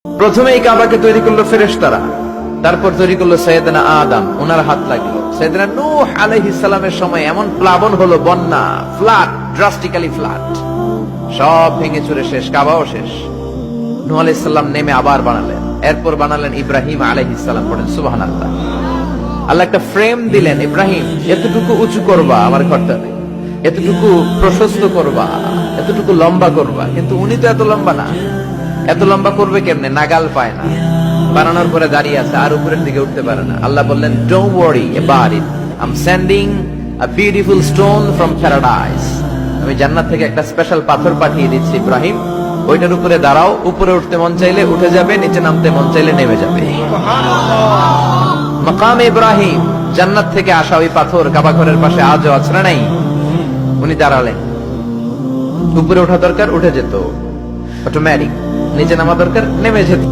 প্রথমে এই কাবাকে তৈরি করলো ফেরেশতারা, তারপর তৈরি করলো সাইয়েদনা আদম, ওনার হাত লাগলো। সাইয়েদনা নূহ আলাইহিস সালামের সময় এমন প্লাবন হলো, বন্যা, ফ্লাড, ড্রাস্টিক্যালি ফ্লাড, সব ভেঙে চুরে শেষ, কাবাও শেষ। নূহ আলাইহিস সালাম নেমে আবার বানালেন, এরপর বানালেন ইব্রাহিম আলাইহিস সালাম। পড়েন সুবহানাল্লাহ। আল্লাহ একটা ফ্রেম দিলেন, ইব্রাহিম এতটুকু উঁচু করবা আমার ঘরটাকে, এতটুকু প্রশস্ত করবা, এতটুকু লম্বা করবা। কিন্তু উনি তো এত লম্বা না, এত লম্বা করবে কেমনে? নাগাল পায় না, বানানোর পরে দাঁড়িয়ে আছে, আর উপরের দিকে উঠতে পারে না। আল্লাহ বললেন, don't worry about it, I am sending a beautiful stone from paradise. আমি জান্নাত থেকে একটা স্পেশাল পাথর পাঠিয়ে দিচ্ছি ইব্রাহিম, ওইটার উপরে দাঁড়াও, উপরে উঠতে মন চাইলে উঠে যাবে, নিচে নামতে মন চাইলে নেমে যাবে। মাকাম ইব্রাহিম, জান্নাত থেকে আসা ওই পাথর কাবা ঘরের পাশে আজও আছে না নাই? উনি দাঁড়ালেন, উপরে ওঠা দরকার উঠে যেত অটোমেটিক, নিচে নামা দরকার নেমে যেত।